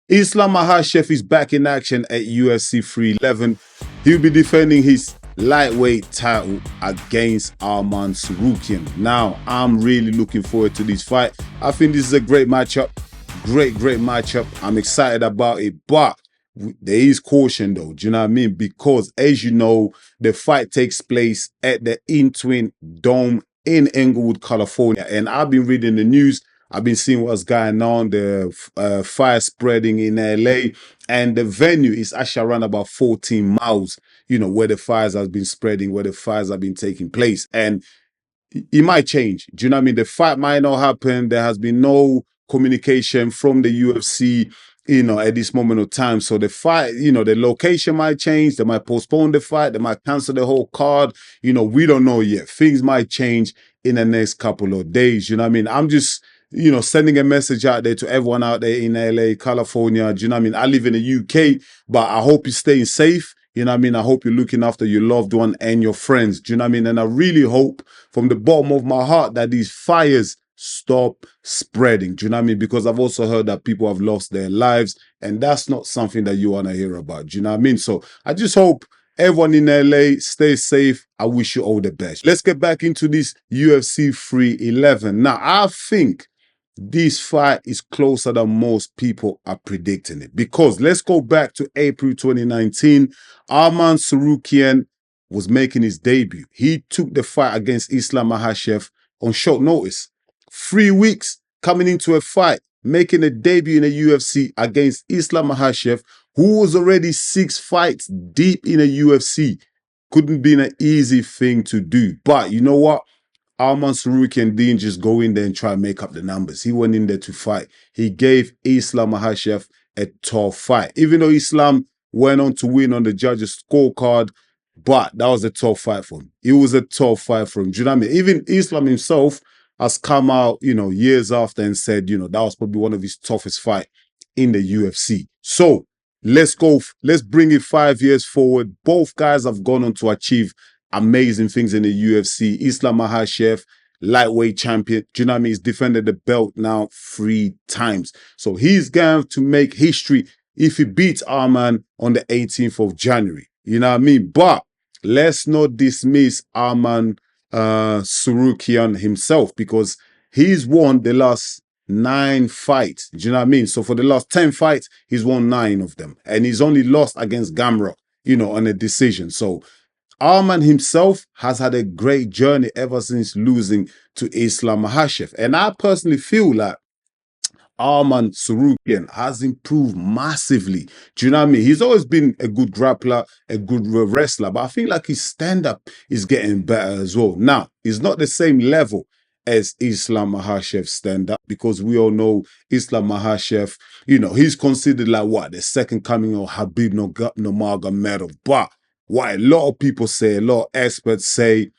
Islam Makhachev is back in action at UFC 311. He'll be defending his lightweight title against Arman Tsarukyan. Now, I'm really looking forward to this fight. I think this is a great matchup. Great matchup. I'm excited about it, but there is caution though, do you know what I mean? Because as you know, the fight takes place at the In-Twin Dome in Inglewood, California. And I've been reading the news. I've been seeing what's going on, the fire spreading in LA, and the venue is actually around about 14 miles, where the fires have been spreading, where the fires have been taking place. And it might change. Do you know what I mean? The fight might not happen. There has been no communication from the UFC, at this moment of time. So the fight, the location might change. They might postpone the fight. They might cancel the whole card. We don't know yet. Things might change in the next couple of days. You know what I mean? I'm just, sending a message out there to everyone out there in LA, California. Do you know what I mean? I live in the UK, but I hope you're staying safe. You know what I mean? I hope you're looking after your loved one and your friends. Do you know what I mean? And I really hope from the bottom of my heart that these fires stop spreading. Do you know what I mean? Because I've also heard that people have lost their lives, and that's not something that you want to hear about. Do you know what I mean? So I just hope everyone in LA stays safe. I wish you all the best. Let's get back into this UFC 311. Now, I think this fight is closer than most people are predicting it. Because let's go back to April 2019. Arman Tsarukyan was making his debut. He took the fight against Islam Makhachev on short notice. 3 weeks coming into a fight, making a debut in the UFC against Islam Makhachev, who was already 6 fights deep in the UFC. Couldn't be an easy thing to do. But you know what? Arman Tsarukyan didn't just go in there and try and make up the numbers. He went in there to fight. He gave Islam Makhachev a tough fight. Even though Islam went on to win on the judges' scorecard, but that was a tough fight for him. It was a tough fight for him. Do you know what I mean? Even Islam himself has come out, years after and said, that was probably one of his toughest fights in the UFC. So let's bring it 5 years forward. Both guys have gone on to achieve amazing things in the UFC. Islam Makhachev, lightweight champion. Do you know what I mean? He's defended the belt now 3 times. So he's going to make history if he beats Arman on the 18th of January. You know what I mean? But let's not dismiss Arman Tsarukyan himself, because he's won the last 9 fights. Do you know what I mean? So for the last 10 fights, he's won 9 of them. And he's only lost against Gamrot, on a decision. So Arman himself has had a great journey ever since losing to Islam Makhachev. And I personally feel like Arman Tsarukyan has improved massively. Do you know what I mean? He's always been a good grappler, a good wrestler, but I feel like his stand-up is getting better as well. Now, it's not the same level as Islam Makhachev's stand-up, because we all know Islam Makhachev, he's considered like what? The second coming of Khabib Nurmagomedov. But what a lot of people say, a lot of experts say,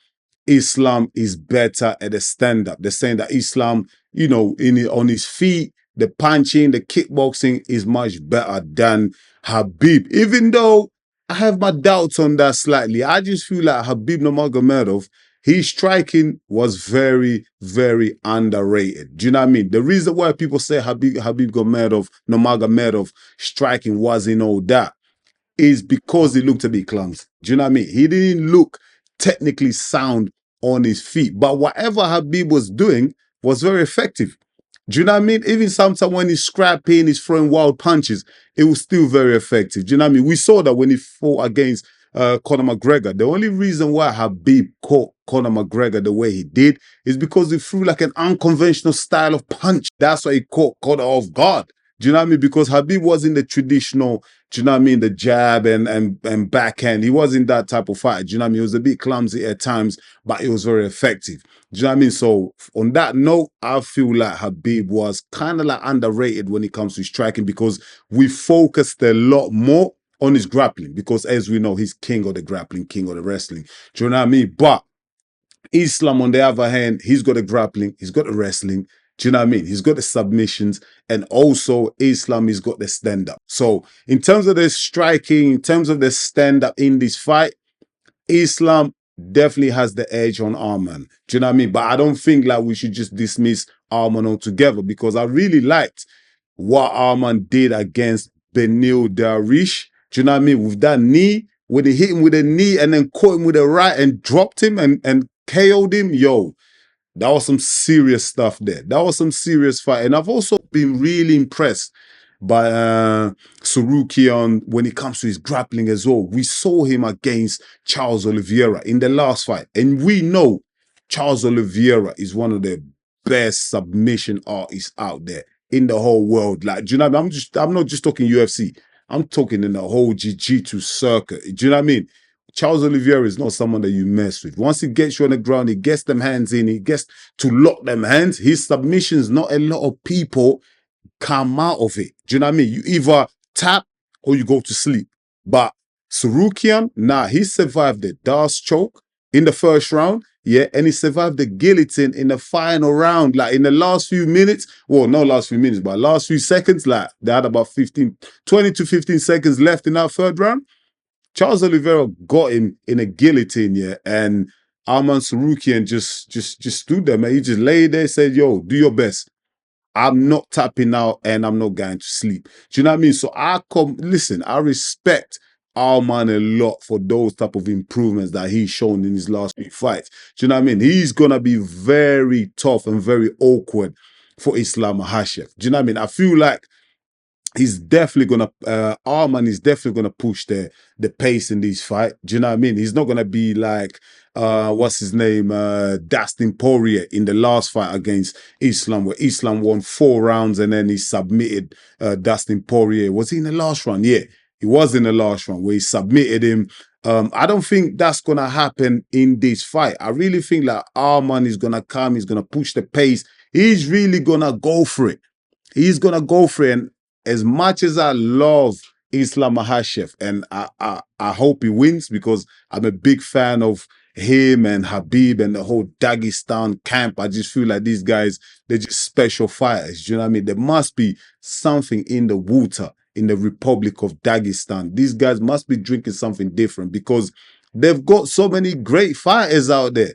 Islam is better at the stand-up. They're saying that Islam, on his feet, the punching, the kickboxing is much better than Khabib. Even though I have my doubts on that slightly, I just feel like Khabib Nurmagomedov, his striking was very, very underrated. Do you know what I mean? The reason why people say Khabib Nurmagomedov striking wasn't all that is because he looked a bit clumsy. Do you know what I mean? He didn't look technically sound on his feet. But whatever Khabib was doing was very effective. Do you know what I mean? Even sometimes when he's scrapping, he's throwing wild punches, it was still very effective. Do you know what I mean? We saw that when he fought against Conor McGregor. The only reason why Khabib caught Conor McGregor the way he did is because he threw like an unconventional style of punch. That's why he caught Conor off guard. Do you know what I mean? Because Khabib wasn't the traditional, do you know what I mean, the jab and backhand. He wasn't that type of fighter. Do you know what I mean? He was a bit clumsy at times, but it was very effective. Do you know what I mean? So on that note, I feel like Khabib was kind of like underrated when it comes to striking, because we focused a lot more on his grappling, because as we know, he's king of the grappling, king of the wrestling. Do you know what I mean? But Islam, on the other hand, he's got the grappling, he's got the wrestling. Do you know what I mean? He's got the submissions, and also Islam, he's got the stand-up. So in terms of the striking, in terms of the stand-up in this fight, Islam definitely has the edge on Arman. Do you know what I mean? But I don't think like we should just dismiss Arman altogether, because I really liked what Arman did against Benil Darish. Do you know what I mean? With that knee, when he hit him with a knee and then caught him with a right and dropped him and KO'd him, yo, that was some serious stuff there. That was some serious fight. And I've also been really impressed by Tsarukyan when it comes to his grappling as well. We saw him against Charles Oliveira in the last fight. And we know Charles Oliveira is one of the best submission artists out there in the whole world. Like, do you know what I mean? I'm not just talking UFC. I'm talking in the whole jiu-jitsu circuit. Do you know what I mean? Charles Oliveira is not someone that you mess with. Once he gets you on the ground, he gets them hands in, he gets to lock them hands. His submissions, not a lot of people come out of it. Do you know what I mean? You either tap or you go to sleep. But Tsarukyan, nah, he survived the Darce choke in the first round, yeah, and he survived the guillotine in the final round. Like in the last few minutes, well, not last few minutes, but last few seconds, like they had about 20 to 15 seconds left in that third round. Charles Oliveira got him in a guillotine, yeah, and Arman Tsarukyan just stood there, man. He just lay there, said, yo, do your best. I'm not tapping out and I'm not going to sleep. Do you know what I mean? So listen, I respect Arman a lot for those type of improvements that he's shown in his last few fights. Do you know what I mean? He's going to be very tough and very awkward for Islam Makhachev. Do you know what I mean? I feel like he's definitely gonna Arman is definitely gonna push the pace in this fight. Do you know what I mean? He's not gonna be like what's his name, Dustin Poirier in the last fight against Islam, where Islam won 4 rounds and then he submitted Dustin Poirier. Was he in the last round? Yeah, he was in the last round where he submitted him. I don't think that's gonna happen in this fight. I really think like Arman is gonna come, he's gonna push the pace, he's really gonna go for it. He's gonna go for it. And as much as I love Islam Makhachev, and I hope he wins because I'm a big fan of him and Habib and the whole Dagestan camp. I just feel like these guys, they're just special fighters. You know what I mean? There must be something in the water in the Republic of Dagestan. These guys must be drinking something different because they've got so many great fighters out there.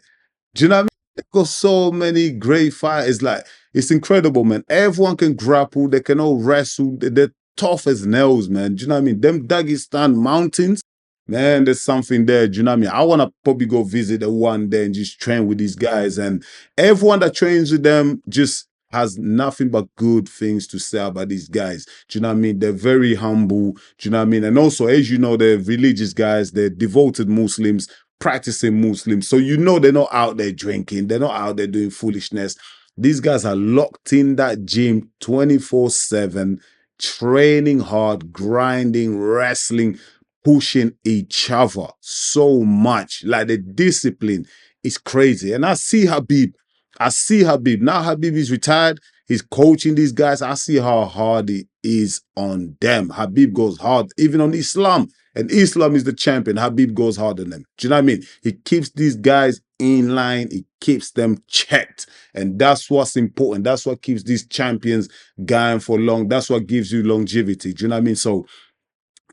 Do you know what I mean? They've got so many great fighters. Like, it's incredible, man. Everyone can grapple. They can all wrestle. They're tough as nails, man. Do you know what I mean? Them Dagestan mountains, man, there's something there. Do you know what I mean? I want to probably go visit the one day and just train with these guys. And everyone that trains with them just has nothing but good things to say about these guys. Do you know what I mean? They're very humble. Do you know what I mean? And also, as you know, they're religious guys. They're devoted Muslims, practicing Muslims. So you know they're not out there drinking. They're not out there doing foolishness. These guys are locked in that gym 24/7, training hard, grinding, wrestling, pushing each other so much. Like the discipline is crazy. And I see Habib. Now Habib is retired. He's coaching these guys. I see how hard he is on them. Habib goes hard, even on Islam. And Islam is the champion. Habib goes hard on them. Do you know what I mean? He keeps these guys in line. He keeps them checked. And that's what's important. That's what keeps these champions going for long. That's what gives you longevity. Do you know what I mean? So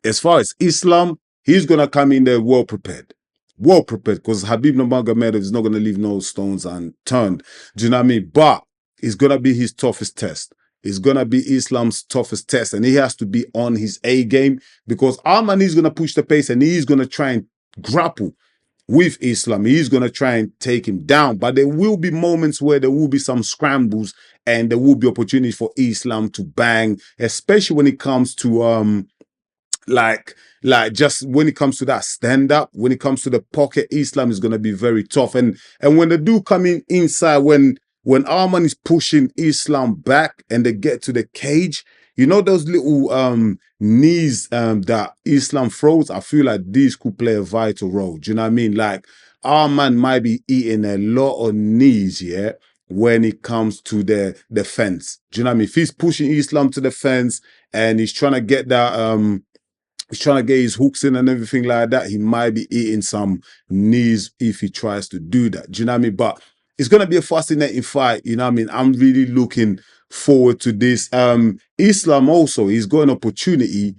as far as Islam, he's going to come in there well prepared. Well prepared, because Habib Nurmagomedov is not going to leave no stones unturned. Do you know what I mean? But it's going to be his toughest test. It's going to be Islam's toughest test. And he has to be on his A game because Arman is going to push the pace and he's going to try and grapple with Islam. He's going to try and take him down. But there will be moments where there will be some scrambles and there will be opportunities for Islam to bang, especially when it comes to like just when it comes to that stand-up, when it comes to the pocket, Islam is going to be very tough. And when they do come in inside, when Arman is pushing Islam back and they get to the cage, you know those little knees that Islam throws? I feel like these could play a vital role. Do you know what I mean? Like, Arman might be eating a lot of knees, yeah, when it comes to the fence. Do you know what I mean? If he's pushing Islam to the fence and he's trying to get that he's trying to get his hooks in and everything like that, he might be eating some knees if he tries to do that. Do you know what I mean? But it's going to be a fascinating fight. You know what I mean? I'm really looking forward to this. Islam also, he's got an opportunity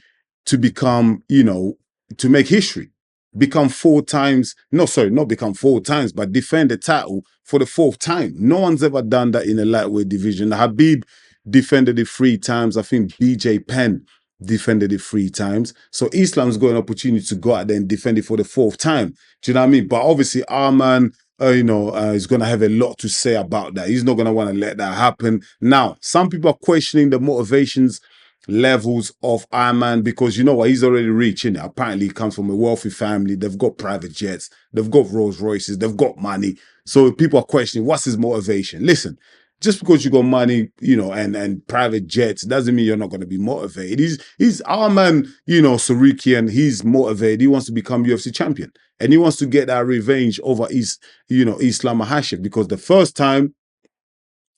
to become, you know, to make history. Become 4 times, no, sorry, not become 4 times, but defend the title for the 4th time. No one's ever done that in a lightweight division. Habib defended it 3 times. I think BJ Penn defended it 3 times. So Islam's got an opportunity to go out there and defend it for the 4th time. Do you know what I mean? But obviously, Arman, is going to have a lot to say about that. He's not going to want to let that happen. Now, some people are questioning the motivations levels of Arman because you know what, he's already rich, innit? Apparently, he comes from a wealthy family. They've got private jets, they've got Rolls Royces, they've got money. So people are questioning what's his motivation. Listen, just because you got money, and private jets doesn't mean you're not going to be motivated. He's our man, Tsarukyan. He's motivated. He wants to become UFC champion, and he wants to get that revenge over Islam Makhachev because the first time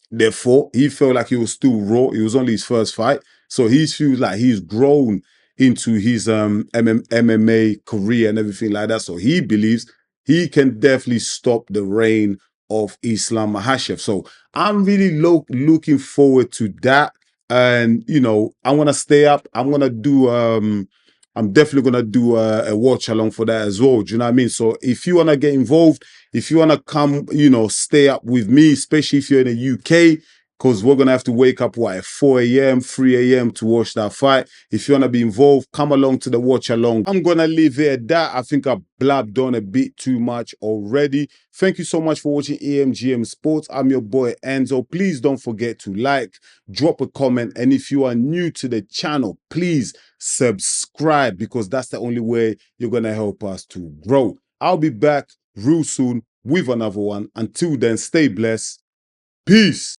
they fought, he felt like he was still raw. It was only his first fight, so he feels like he's grown into his MMA career and everything like that. So he believes he can definitely stop the reign of Islam Makhachev. So I'm really looking forward to that. And I want to stay up. I'm definitely gonna do a watch along for that as well. Do you know what I mean? So if you wanna get involved, if you wanna come, stay up with me, especially if you're in the UK, because we're gonna have to wake up at 4 a.m., 3 a.m. to watch that fight. If you wanna be involved, come along to the watch along. I'm gonna leave it at that. I think I blabbed on a bit too much already. Thank you so much for watching EMGM Sports. I'm your boy Enzo. Please don't forget to like, drop a comment, and if you are new to the channel, please subscribe because that's the only way you're gonna help us to grow. I'll be back real soon with another one. Until then, stay blessed. Peace.